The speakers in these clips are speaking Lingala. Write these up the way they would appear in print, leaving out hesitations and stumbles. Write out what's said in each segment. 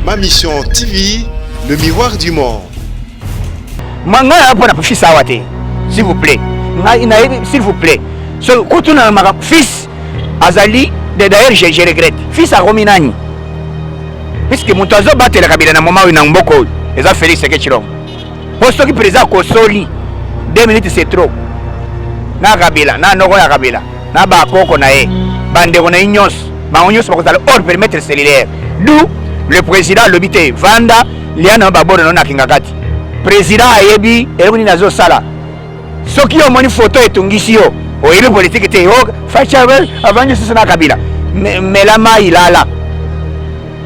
Ma mission TV, le miroir du monde. S'il vous plaît. S'il vous plaît. Fils, Azali, d'ailleurs je regrette. Fils à Rominani. Puisque mon toiseau bat la Kabila na moment où il n'a pas les a Félix Sekechilom. Poste qui présente Kosoli, 2 minutes c'est trop. Na Kabila, na Noko ya Kabila, na Bakoko na e, bande on a ignos, ma ignos pour hors permettre cellulaire. D'où le président l'obité Vanda, liana baboro non akingakati. Président ayebi, eloni nazo sala. Ce qui ont moni photo et tungisio, o ile politique te yo, fachavel avant de se na Kabila. Mais la ma ilala.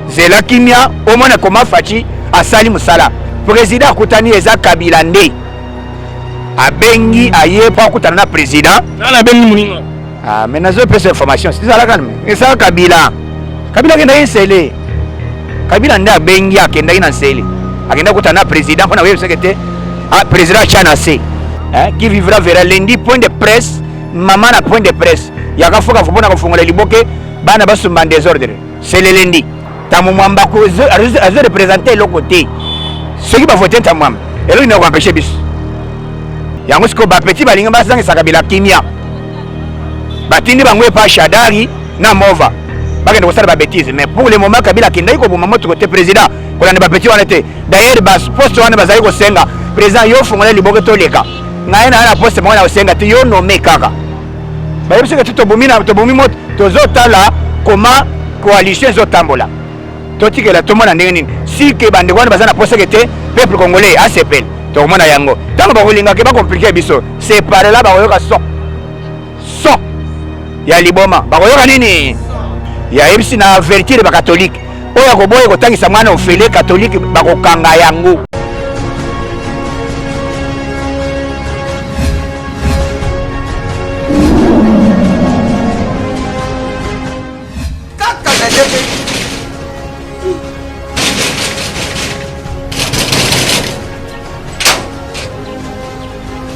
Zela kimia, au moins comment fachi a sali musala. Président Koutani eza Kabila nde. A bengi aye pa kutana président. Na bengi muningo. Ah mais nazo pesa information, c'est ça la calme. Et ça Kabila. Kabila kenda yensele. Kabila nda bengi akenda ina nsele. Akenda kutana président pona wewe sekete. Ah président Chana C. Qui vivra verra lundi point de presse, maman na point de presse. Yaka foka fopona kofungola liboke bana basumba désordre. C'est le lundi. Tamumamba ko a représenter le côté. Ceux qui va voter tamam. Et là il n'a pas empêché bis. Yango siko ba petit balinga basanga sakabila kimia. Batindi bangwe pa Shadari na Mova. Bakende ko sala ba bêtise mais pour le moment Kabila kindai ko bumama to côté président. Ko na ba petit wana te. D'ailleurs bas poste wana bazali ko senga. Président yo fungola liboke to leka. Ngaye na poste mwana ko senga te yo nommé kaka. Ba yebise que to bumi mot to zotala comment coalition zotambola. Toti que la tomona ndenge si que bande wana bazana poste que te peuple congolais a s'appelle to mona yango tango ba kolinga ke ba compliquer biso c'est par là ba koyoka son ya liboma ba koyoka nini ya ebisi na avertir ba catholique oya ko boye ko tangisa mwana ofele catholique ba ko kanga yango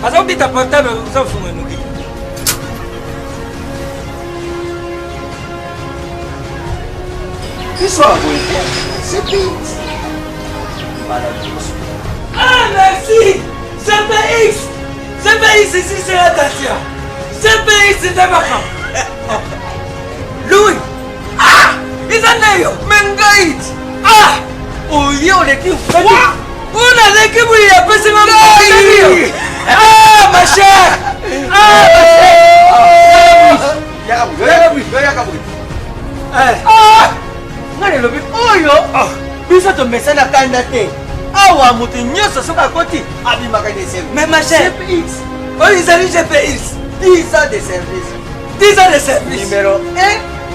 Azongi ta portable za funga nuki. Histoire c'est vite. Ah merci. CPX. CPX ici c'est la Tatia. CPX c'est Tabaka. Louis. Ah, Isaneyo. Mengaït. Ah, oh yo l'équipe. on a l'équipe où il y a passé ma mère. Ah ma chère. Ah ma chère. Yakabu. Ah, ngale lobi oyo. Biso to mesana kanda te. Awa mutu nyoso soka koti abimaka de service. Mais ma chère. CPX. Oh ils allaient GPX. 10 ans de service. 10 ans de service. Numéro 1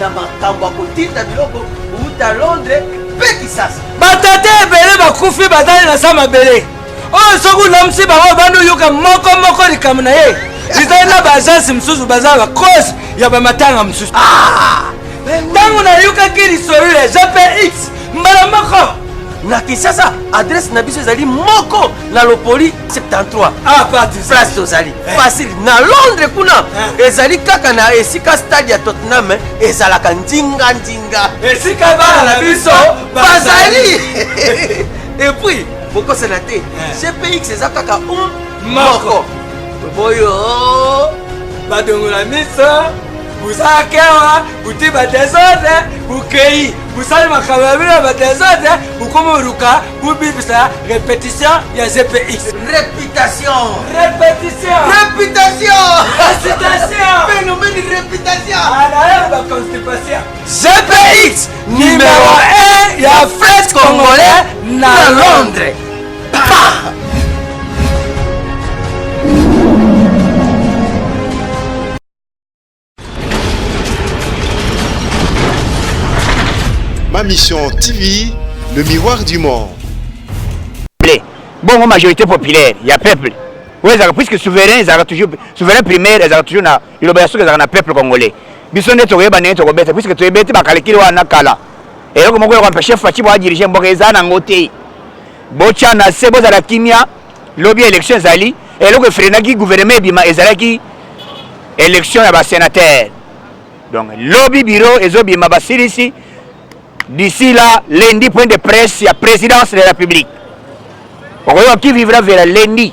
na makambo kotinda biloko uta Londres pe Kisasa. Batata ebele bakufi bazali na sama bele. Oh soku namsi bango bandu yuka moko likamu na ye. Izali na bajansi msusu bazali ba cause ya ba matanga msusu. Ah! Tangu na yuka kiri sorule GPX mbala moko. Na Kisasa adresse na biso ezali moko na Lopoli 73. Ah parti place tozali. Facile na Londres kuna ezali kaka na esika stade ya Tottenham ezalaka ndinga. Esika bana na biso bazali. Et puis boko senate GPX eza kaka moko. Boyo badongola miso buzakewa buti batezode bukei busali makababila batezode bukomoruka bubibisa répétition ya GPX. Réputation. Phénomène de réputation. Constipation. GPX numéro 1 ya fête congolais na Londres. Ma mission TV, le miroir du monde. Bon, majorité populaire, il y a peuple. Oui, puisque souverain, ils ont toujours souverain primaire, ils ont toujours l'obligation qu'ils ont le peuple congolais. Bisonne to yeba ne to beta puisque to yebeti bakalikiri wa nakala. Et donc mon ko empêcher Fachi ba diriger mboka ezana ngote. Bocha na sebo za la kimia lobby élection zali et donc frenaki gouvernement bima ezalaki élection ya ba sénateur. Donc lobby bureau ezobima basirisi D'ici là, lundi, point de presse, il y a présidence de la République. Qui vivra vers lundi?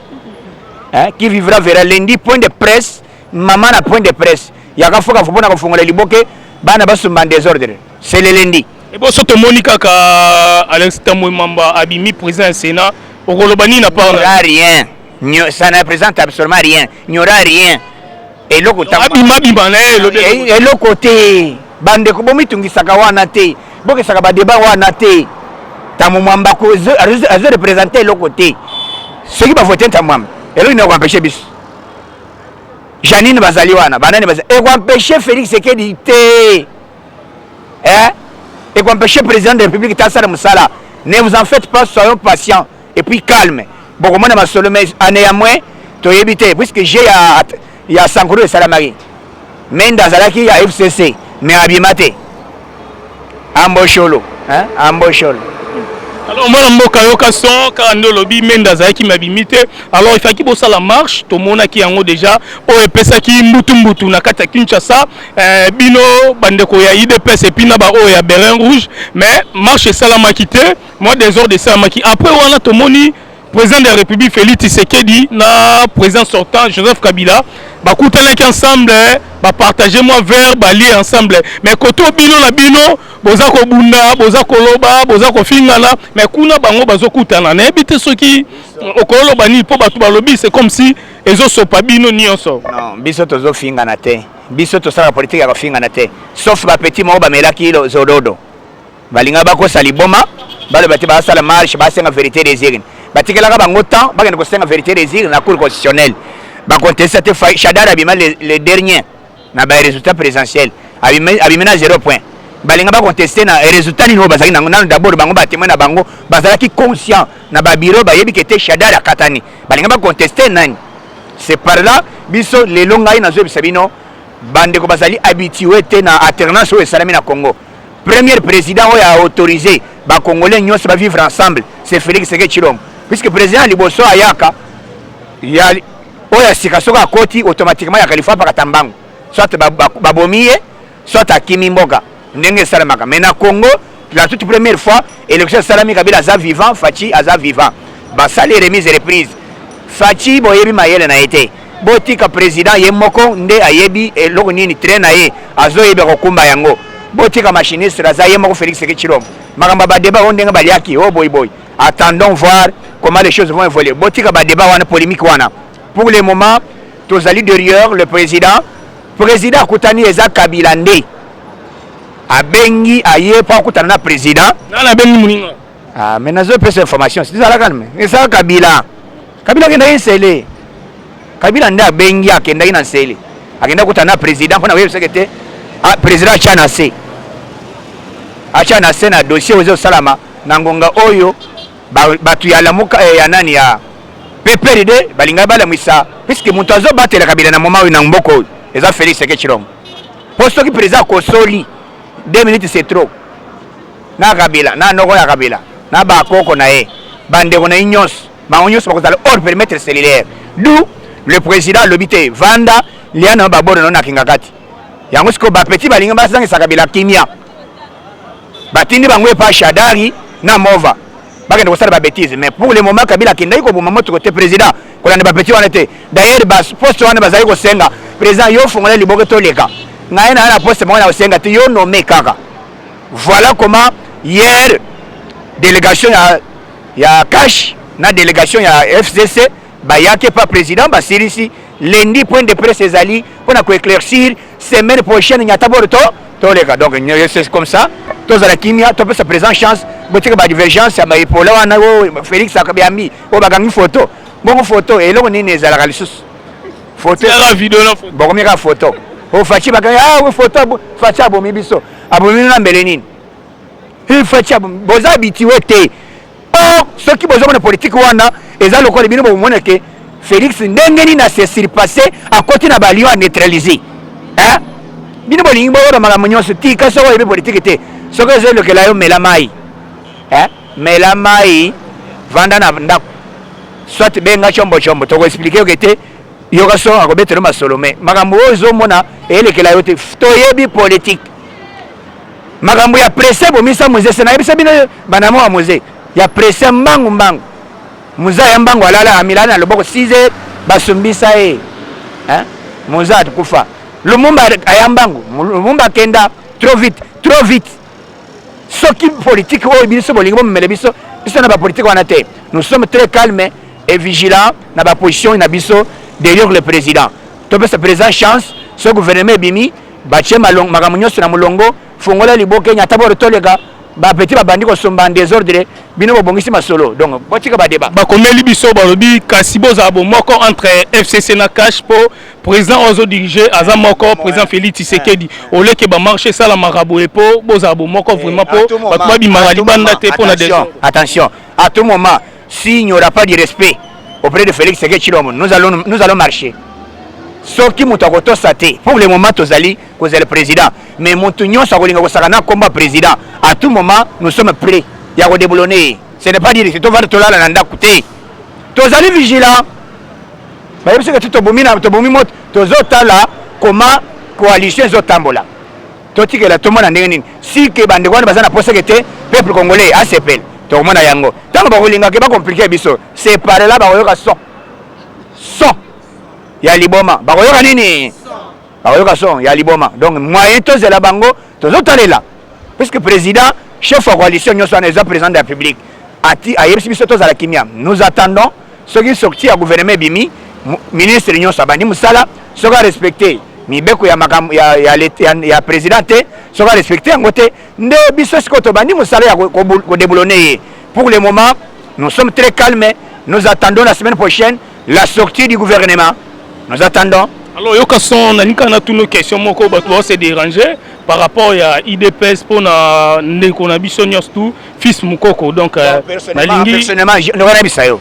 Hein? Qui vivra vers lundi, point de presse, maman a point de presse. Il y a un faut qu'on les liboke, bana basumba désordre. C'est le lundi. Et bon, surtout Monica, à l'instant, Mouimamba, Abimi, président du Sénat, au Golobani n'a pas. Il n'y aura rien. Ça ne représente absolument rien. Il n'y aura rien. Et l'autre côté. Et l'autre côté. Bande Kobomi Tungisaka Wanate. Boke Sakaba débat Wanate. Tamouamba, a représenté l'autre côté. Ceux qui vont voter Tamouam. Et là, ils n'ont pas empêché bis. Janine Bazaliwana, Banane Bazali. Et qu'on empêcher Félix Sekedi. Hein? Et qu'on empêcher le président de la République Tassara Moussala. Ne vous en faites pas, soyons patients. Et puis calme. Bon, comment on a solo mais année à moins, tu as évité. Puisque il y a Sankoro et Salamari. Mais dans Zalaki, il y a FCC. Mais Abimate. Ambocholo. Hein? Ambocholo. Alors, moi, je suis lobby Mendaza qui m'a limité. Alors, il faut qu'il y ait la marche. Tout le monde qui est déjà. Oh, et puis ça qui est Moutumbutu, Nakata Kinshasa. Bino, Bandeko, il y a IDPS et puis Naba, oh, il y a Bérin Rouge. Mais marche et Salama quitté. Moi, des ordres de Salama qui. Après, on a tout le monde. Président de la République Félix Tshisekedi, na président sortant Joseph Kabila, bah coutez ensemble, bah partagez-moi vers bali ensemble. Mais koto bino na bino, bozako bunda, bozako loba, bozako fingana, mais kuna bango bazo kutana. Na ebite soki okolo bani po batu balobi, c'est comme si ezo sopa bino nyonso. Non, biso tozo fingana te. Biso to sala politique ya fingana te. Sauf ba petit mo ba melaki lo zododo. Balinga bako saliboma, bale bati ba sala marche, ba senga vérité des irines. Batikelaka bango temps bakende kosenga vérité des îles na cour constitutionnelle ba contester cette Chadar abima les derniers na ba résultat présidentiel abima 0 point balinga ba contester na résultat ni no bazaki na d'abord bango ba témoin na bango bazalaki conscient na ba bureau ba yebi kete Chadar akatani balinga ba contester nani. C'est par là biso les longai na zo bisabino bande ko bazali habitué te na alternance au salami na Congo. Premier président a autorisé ba congolais nyonso ba vivre ensemble, c'est Félix Tshisekedi. Puisque le président Liboso Ayaka, il y a Sikasoka Koti automatiquement il y a Khalifa Pakatambango. Soit Babomie, soit à Kimimboga. Ndenge Salamaka. Mais na Congo, la toute première fois, l'élection Salami Kabila Aza vivant, Fachi Aza vivant. Basa les remises et reprises. Fachi Boyebi Mayele na été. Botika président Yemoko Nde Ayebi et Logonini Trenaye, Azo Yebe Rokumba Yango. Botika machiniste Raza Yemoko Félix Sekechilom. Magamba Badeba Ondenga Baliaki, oh boy boy. Attendons voir comment les choses vont évoluer. Botika ba débat wana polémique wana. Pour le moment, tous allés derrière le président Koutani Eza Kabila Nde. Abengi aye pa Koutana président. Nana bengi muninga. Ah mais nazo pesa information. C'est ça la calme. Eza Kabila. Kabila kenda insele. Kabila nda bengi akenda ina insele. Akenda Koutana président pona wewe sekete. Ah président achana se. Achana se na dossier ozo salama na ngonga oyo. Batu ya lamuka ya nani ya PPRD balinga bala mwisa puisque muntu azo batela Kabila na moma na mboko eza Félix Tshisekedi. Posto ki président Kosoli 2 minutes c'est trop na Kabila na noko ya Kabila na ba koko na e bande ko na inyos ba onyos ba kozala hors périmètre cellulaire d'où le président lobité vanda liana ba bono na kingakati yango siko ba petit balinga basanga sa Kabila kimia batindi bangwe pa Shadari na Mova. Bakende ko sala ba bêtise mais pour le moment Kabila kenda iko bomama to côté président ko na ba petit wana te d'ailleurs ba poste wana bazali ko senga président yo fongola liboko to leka ngai na poste mo na senga te yo nommé kaka. Voilà comment hier délégation ya cash na délégation ya FCC ba yake pas président ba sirisi lundi point de presse ezali pour na ko éclaircir semaine prochaine nyata borto to leka donc c'est comme ça tous à la kimia to peut sa présence chance botika ba divergence ya maipola wana Félix akabiambi o bagangi photo bongo photo et eloko nini ezala ka lisusu photo la vidéo na photo bongo mika photo o fachi bagangi we photo fachi abomi biso abomi na mbele nini il fachi boza habitué te oh ceux qui besoin de politique wana ezala ko bino bo mona ke Félix ndenge ni na se surpasser à côté na bali wa neutraliser hein bino bolingi bo ora maga nyonso tika so wa politique te so que c'est le que la yo melamai hein melamai vanda na ndako soit benga chombo to ko expliquer que te yo ka so akobetelo masolo mais makambo ozo mona ele que la yo te to yebi politique makambo ya presse bomisa Mose sena yebisa bino banamo wa Mose ya presse mbangu muza ya mbangu alala amilana loboko 6h basumbisa e Mose atukufa Lumumba ayambangu Lumumba kenda trop vite soki politique oyo biso bolingo bomemele biso na ba politique wana te. Nous sommes très calmes et vigilants na ba position na biso derrière le président. Tope ce président chance ce gouvernement bimi bache malong makambo nyonso na mulongo fongola liboke nya taboro tolega ba petit ba bandi ko somba désordre bino bobongisi masolo. Donc botika ba débat. Ba komeli biso ba lobi kasi boza bo moko entre FCC na cash po président ozo diriger aza moko président Félix Tshisekedi au lieu que ba marché ça la marabo et po boza bo moko vraiment po ba to bi marali banda te pour la attention à tout moment s'il n'y aura pas de respect auprès de Félix Tshisekedi Tshilombo nous allons marcher. Sauf qui mutakoto sate pour le moment tozali cause le président mais montunyo sa kolinga ko sakana combat président à tout moment nous sommes prêts ya ko déboulonner ce n'est pas dire que to va to la nanda côté tozali vigilant ba yebise que to bomi mot tozota la comment coalition zotambola totike la tomona ndenge nini si ke bande kwana bazana posa kete peuple congolais ACPL to mona yango tango ba kolinga ke ba compliquer biso séparer là ba koyoka son ya liboma bakoyoka nini bakoyoka son ya liboma donc moyen tozela bango tozotalela puisque président chef de coalition nyonso ana eza président de la République ati ayebisi biso tozala kimia nous attendons ce qui sorti ya gouvernement bimi ministre nyonso abandi musala soka respecter mibeko ya makam ya président te soka respecter yango te nde biso siko tobandi musala ya ko déboulonner. Pour le moment nous sommes très calmes, nous attendons la semaine prochaine la sortie du gouvernement. Nous attendons. Alors, yoka son nanika na toutes nos questions moko bato se déranger par rapport à IDPS pour na ndeko na biso nyostou fils mukoko donc personnellement no wana bisayo.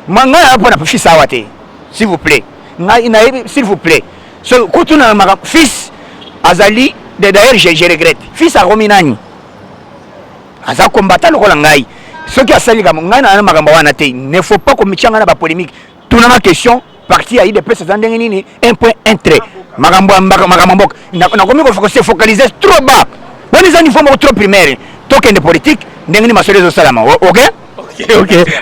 Manga pour na fils awate. S'il vous plaît. S'il vous plaît. So kutuna ma fils azali d'ailleurs je regrette. Fils a rominani. Aza combattant lokola ngai. Ce qui a sali comme ngai na makambo wana te. Ne faut pas qu'on michanga na ba polémique. Tuna ma question parti à IDPS zandenge nini un point un trait makambo na komi ko se focaliser trop bas on les niveau trop primaire token de politique ndenge ni masolo zo salama OK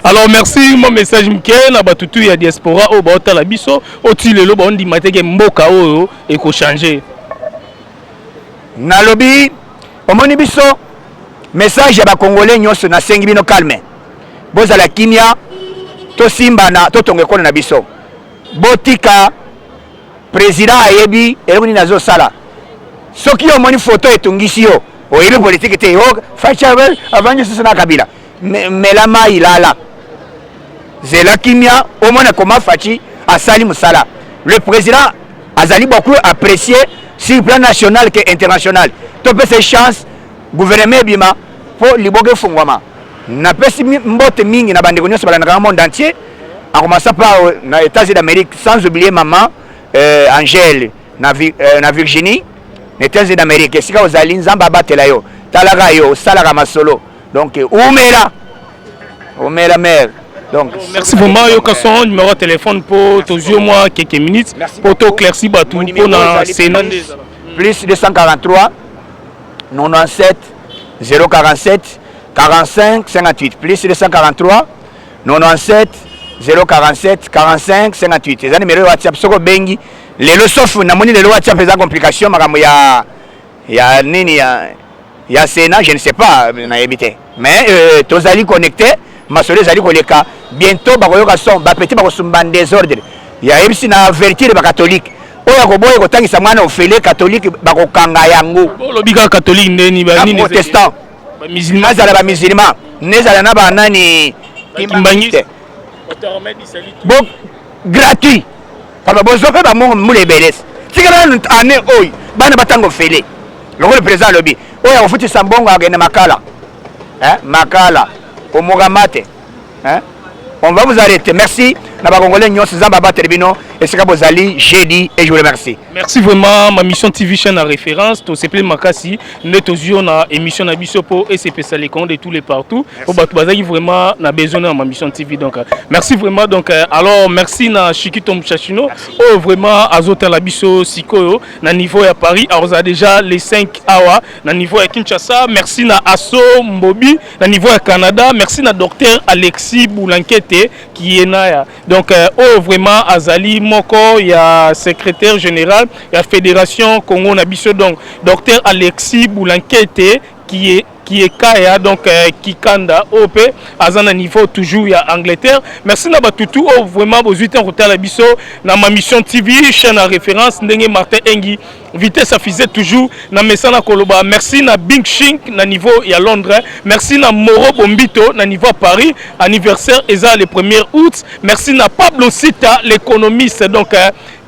alors merci mon message mke na batutu ya diaspora o ba otala biso otilelo ba ondi mateke mboka oyo e ko changer na lobby omoni biso message ya ba congolais nyonso na sengi bino calme bozala kimia to simba na to tonge kona na biso botika président ayebi eloni nazo sala soki omoni photo etungisi yo oyebi politique te yo fachavel avanye sisana kabila melama ilala zela kimia omona comment fachi asali musala le président azali beaucoup apprécié sur le plan national que international to pe ses chances gouvernement bima pour liboge fungwama na pesi mbote mingi na bandeko nyonso bala na monde entier en commençant par les États-Unis d'Amérique, sans oublier maman Angèle, na Virginie, les États-Unis d'Amérique. Et si vous allez nzamba batela yo, talaga yo, salaga masolo. Donc Oumela mère. Donc merci vraiment yoka son numéro de téléphone pour toujours moi quelques minutes pour t'éclaircir batou pour na Sénat plus 243 97 047 45 58 plus 243 97 047 45 58. C'est un numéro WhatsApp. Soko bengi. Lelo sauf na moni lelo WhatsApp les complications makambo ya nini ya Sénat, je ne sais pas na yebité. Mais tozali connecté, masolo zali koleka. Bientôt bakoyoka son ba petit bakosumba désordre. Ya yebisi na avertir ba catholique. Oya ko boye ko tangisa mwana ofele catholique bakokanga yango. Lobika catholique ndeni ba nini protestant. Ba musulman zala ba musulman. Nezala na ba nani kimbangiste. Bon, gratuit. Papa Bozope ba moule beles. Tika na ane oy, bana batango fele. Le président lobby. Oya ofuti sambongo agene makala. Makala. Omogamate. On va vous arrêter. Merci. na ba congolais nyonso zamba ba telebino esika bozali jeudi et je vous remercie. Merci vraiment ma mission TV chaîne à référence to s'appelle Makasi neto zio na émission na biso po et c'est les comptes de tous les partout au batu bazaki vraiment na besoin de ma mission TV donc merci vraiment donc alors merci na Chikito Mchachino oh vraiment azota la biso sikoyo na niveau ya Paris alors a déjà les 5 awa na niveau ya Kinshasa merci na Asso Mbobi na niveau ya Canada merci na docteur Alexis Boulankete qui est na donc oh vraiment azali moko ya secrétaire général la fédération Congo na biso donc docteur Alexis Boulankete qui est Kaya donc Kikanda OP azana niveau toujours ya Angleterre merci na batutu oh vraiment bozuite en retard la biso na ma mission TV chaîne à référence ndenge Martin Engi vitesse affichée toujours na mesana koloba merci na Bing Shink na niveau ya Londres merci na Moro Bombito na niveau Paris anniversaire eza le 1er août merci na Pablo Sita l'économiste donc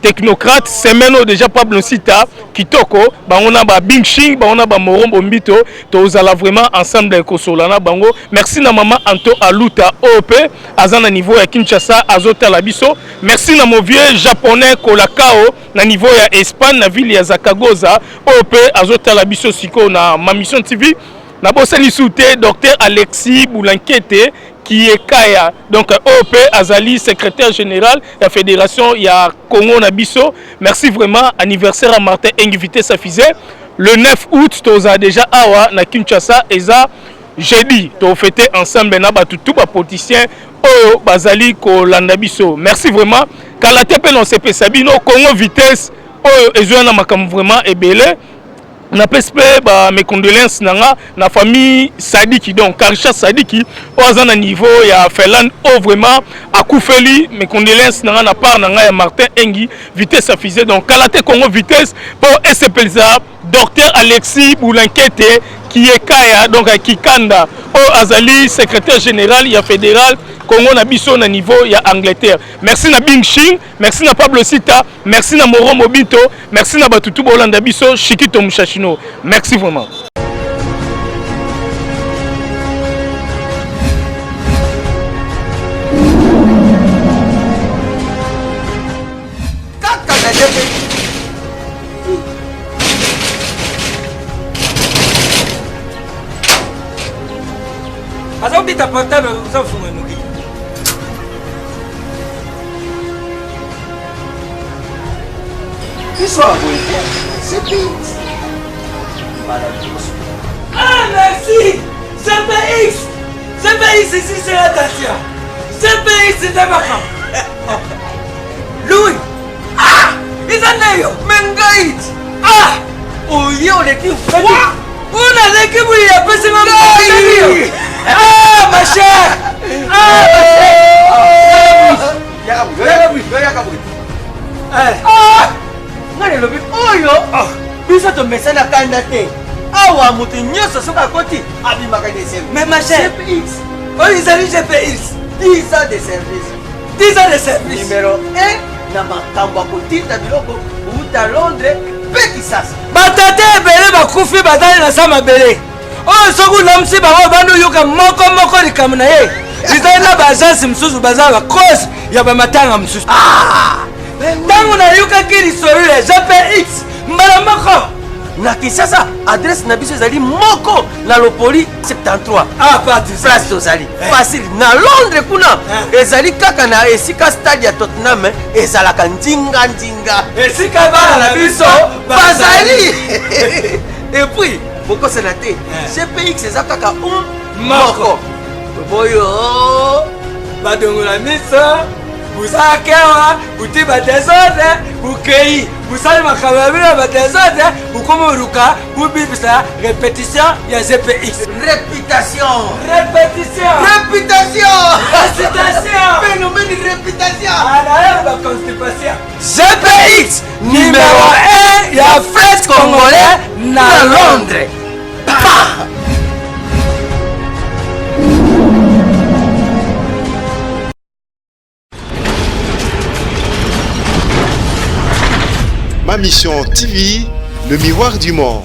technocrate semaine déjà Pablo Sita kitoko bangona ba Bing Shing bangona ba Moro Bombito tozala vraiment ensemble de kosolana bango merci na mama Anto Aluta OP azana niveau ya Kinshasa azota la biso merci na mon vieux japonais Kolakao na niveau ya Espagne na ville ya Zakagoza OP azota la biso siko na ma mission TV na boseli soute docteur Alexis Boulankete qui est Kaya donc OP Azali secrétaire général de la fédération ya Congo Nabiso merci vraiment anniversaire à Martin invité sa fusée le 9 août toza déjà awa na Kinshasa eza jeudi to fêter ensemble na batutu ba politicien oyo bazali ko landa biso merci vraiment kala tepe non CP Sabino Congo vitesse oyo ezo na makambo vraiment ebele na PSP ba mes condoléances nanga na famille Sadiki donc Karisha Sadiki oza na niveau ya Finland oh vraiment akufeli mes condoléances nanga na part nanga ya Martin Engi vitesse affichée donc Kalate Congo vitesse pour SPLza docteur Alexis Boulankete qui est Kaya donc Kikanda oh azali secrétaire général ya fédéral Congo na biso na niveau ya Angleterre merci na Bing Shing merci na Pablo Sita merci na Moro Mobito merci na batutu bolanda biso Chikito Mchachino merci vraiment azongi ta portable za funga nuki Histoire, c'est vite. Ah merci CPX CPX ici c'est la Dacia CPX c'est Dabaka Louis ah Izaneyo Mengaït. ah Oh, yo, l'équipe. Una l'équipe où il y a pas si maman ah ma chère ah ngane lobi oyo biso tomesana kanda te awa moto nyonso soki akoti abimaka desem mais ma chère CPX oyo ezali GPS 10 ans de service 10 ans de service numéro 1 na makambo ya kotinda biloko outa Londres mpe Kisasa batata ebele bakufi bazali na sa mabele oyo soki unamusi bango bandi oyoka moko likambo na ye ezali na baagence mosusu bazala bakosi ya bamatanga mosusu ntango nayokaki lisolo ya GPX mbala moko na Kisasa adresse na biso ezali moko na Lopoli 73 place tozali facile na Londres kuna ezali kaka na esika stade ya Tottenham ezalaka ndinga esika bana na biso bazali et puis bokosela te GPX eza kaka moko boyo badongola miso buzakewa buti badesordre bukei busali makambo ya bino badesordre bukomoruka bubibisa répétition ya GPX réputation phénomène réputation anayo baconstipation GPX numéro 1 ya fête congolais na Londres Ma mission TV, le miroir du monde.